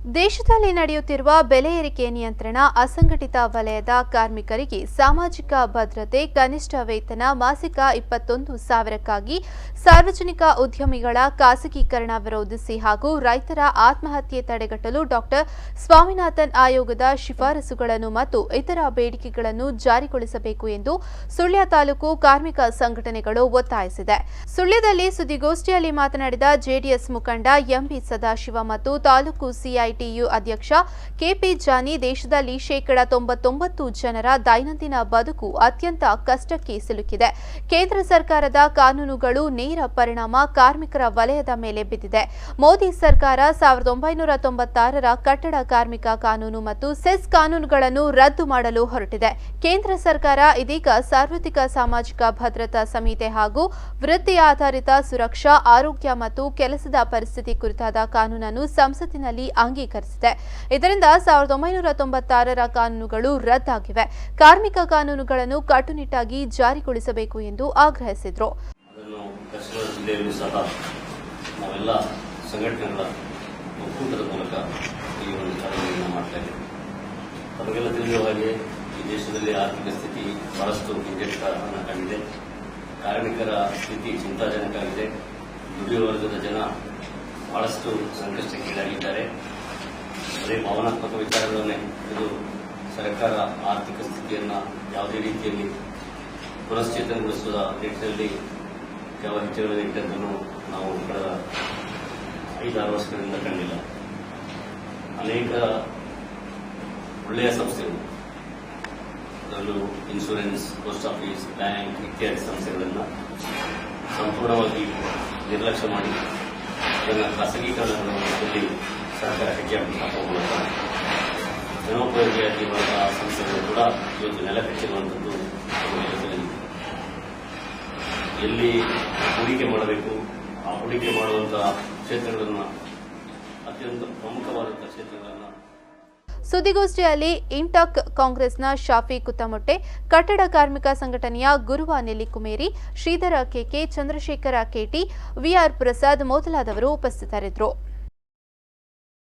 ದೇಶದಲ್ಲಿ ನಡೆಯುತ್ತಿರುವ ಬೆಲೆ ಏರಿಕೆ ನಿಯಂತ್ರಣ, ಅಸಂಘಟಿತ ವಲಯದ ಕಾರ್ಮಿಕರಿಗೆ ಸಾಮಾಜಿಕ ಭದ್ರತೆ, ಕನಿಷ್ಠ ವೇತನ ಮಾಸಿಕ 21,000ಕ್ಕಾಗಿ ಸಾರ್ವಜನಿಕ ಉದ್ಯಮಿಗಳ ಖಾಸಗೀಕರಣ ವಿರೋಧಿಸಿ ಹಾಗೂ ರೈತರ ಆತ್ಮಹತ್ಯೆ ತಡೆಗಟ್ಟಲು ಡಾಕ್ಟರ್ ಸ್ವಾಮಿನಾಥನ್ ಆಯೋಗದ ಶಿಫಾರಸುಗಳನ್ನು ಮತ್ತು ಇತರ ಬೇಡಿಕೆಗಳನ್ನು ಜಾರಿಗೊಳಿಸಬೇಕು ಎಂದು ಸುಳ್ಯ ತಾಲೂಕು ಕಾರ್ಮಿಕ ಸಂಘಟನೆಗಳು ಒತ್ತಾಯಿಸಿದೆ. ಸುಳ್ಯದಲ್ಲಿ ಸುದ್ದಿಗೋಷ್ಠಿಯಲ್ಲಿ ಮಾತನಾಡಿದ ಜೆಡಿಎಸ್ ಮುಖಂಡ ಎಂಬಿ ಸದಾಶಿವ ಮತ್ತು ತಾಲೂಕು ಸಿಐಟಿಯು ಅಧ್ಯಕ್ಷ ಕೆಪಿ ಜಾನಿ, ದೇಶದಲ್ಲಿ 99% ಜನರ ದೈನಂದಿನ ಬದುಕು ಅತ್ಯಂತ ಕಷ್ಟಕ್ಕೆ ಸಿಲುಕಿದೆ. ಕೇಂದ್ರ ಸರ್ಕಾರದ ಕಾನೂನುಗಳು ನೇರ ಪರಿಣಾಮ ಕಾರ್ಮಿಕರ ವಲಯದ ಮೇಲೆ ಬಿದ್ದಿದೆ. ಮೋದಿ ಸರ್ಕಾರ 1996ರ ಕಟ್ಟಡ ಕಾರ್ಮಿಕ ಕಾನೂನು ಮತ್ತು ಸೆಸ್ ಕಾನೂನುಗಳನ್ನು ರದ್ದು ಮಾಡಲು ಹೊರಟಿದೆ. ಕೇಂದ್ರ ಸರ್ಕಾರ ಇದೀಗ ಸಾರ್ವತ್ರಿಕ ಸಾಮಾಜಿಕ ಭದ್ರತಾ ಸಂಹಿತೆ ಹಾಗೂ ವೃತ್ತಿ ಆಧಾರಿತ ಸುರಕ್ಷಾ, ಆರೋಗ್ಯ ಮತ್ತು ಕೆಲಸದ ಪರಿಸ್ಥಿತಿ ಕುರಿತಾದ ಕಾನೂನನ್ನು ಸಂಸತ್ತಿನಲ್ಲಿ ಅಂಗೀಕರಿಸಿದೆ. ಇದರಿಂದ 1996ರ ಕಾನೂನುಗಳು ರದ್ದಾಗಿವೆ. ಕಾರ್ಮಿಕ ಕಾನೂನುಗಳನ್ನು ಕಟ್ಟುನಿಟ್ಟಾಗಿ ಜಾರಿಗೊಳಿಸಬೇಕು ಎಂದು ಆಗ್ರಹಿಸಿದರು. ನಾವೆಲ್ಲ ಸಂಘಟನೆಗಳ ಒಕ್ಕೂಟದ ಮೂಲಕ ಈ ಒಂದು ಕಾರ್ಯವನ್ನು ಮಾಡ್ತಾ ಇದ್ದೇವೆ. ತಮಗೆಲ್ಲ ತಿಳಿಯುವ ಹಾಗೆ ಈ ದೇಶದಲ್ಲಿ ಆರ್ಥಿಕ ಸ್ಥಿತಿ ಬಹಳಷ್ಟು ಹಿಂಜರಿತವನ್ನು ಕಂಡಿದೆ. ಕಾರ್ಮಿಕರ ಸ್ಥಿತಿ ಚಿಂತಾಜನಕ ಆಗಿದೆ. ದುಡಿಯುವ ವರ್ಗದ ಜನ ಬಹಳಷ್ಟು ಸಂಕಷ್ಟಕ್ಕೀಡಾಗಿದ್ದಾರೆ. ಅದೇ ಭಾವನಾತ್ಮಕ ವಿಚಾರಗಳನ್ನೇ ಇದು ಸರ್ಕಾರ ಆರ್ಥಿಕ ಸ್ಥಿತಿಯನ್ನು ಯಾವುದೇ ರೀತಿಯಲ್ಲಿ ಪುನಶ್ಚೇತನಗೊಳಿಸುವ ನಿಟ್ಟಿನಲ್ಲಿ ಯಾವ ಹೆಜ್ಜೆಗಳನ್ನು ಇಟ್ಟದ್ದನ್ನು ನಾವು ಕಳೆದ 5-6 ವರ್ಷಗಳಿಂದ ಕಂಡಿಲ್ಲ. ಅನೇಕ ಒಳ್ಳೆಯ ಸಂಸ್ಥೆಗಳು, ಅದರಲ್ಲೂ ಇನ್ಶೂರೆನ್ಸ್, ಪೋಸ್ಟ್ ಆಫೀಸ್, ಬ್ಯಾಂಕ್ ಇತ್ಯಾದಿ ಸಂಸ್ಥೆಗಳನ್ನು ಸಂಪೂರ್ಣವಾಗಿ ನಿರ್ಲಕ್ಷ್ಯ ಮಾಡಿ ಅದನ್ನು ಖಾಸಗೀಕರಣದಲ್ಲಿ ಸರ್ಕಾರ ಹೆಜ್ಜೆ ಹಾಕುವ ಮೂಲಕ ಜನೋಪಯೋಗಿಯಾಗಿರುವಂತಹ ಸಂಸ್ಥೆಗಳು ಕೂಡ ಇವತ್ತು ನೆಲಕಚ್ಚಿರುವಂಥದ್ದು ಎಲ್ಲಿ ಹೂಡಿಕೆ ಮಾಡಬೇಕು ಆ ಹೂಡಿಕೆ ಮಾಡುವಂತಹ ಕ್ಷೇತ್ರಗಳನ್ನು ಅತ್ಯಂತ ಪ್ರಮುಖವಾದಂತಹ ಕ್ಷೇತ್ರಗಳನ್ನು. ಸುದ್ದಿಗೋಷ್ಠಿಯಲ್ಲಿ ಇಂಟಕ್ ಕಾಂಗ್ರೆಸ್ನ ಶಾಫಿ ಕುತ್ತಮೊಟ್ಟೆ, ಕಟ್ಟಡ ಕಾರ್ಮಿಕ ಸಂಘಟನೆಯ ಗುರುವ ನೆಲ್ಲಿಕುಮೇರಿ, Shridhara K K, Chandrashekhara K T, V R Prasad ಮೊದಲಾದವರು ಉಪಸ್ಥಿತರಿದ್ದರು.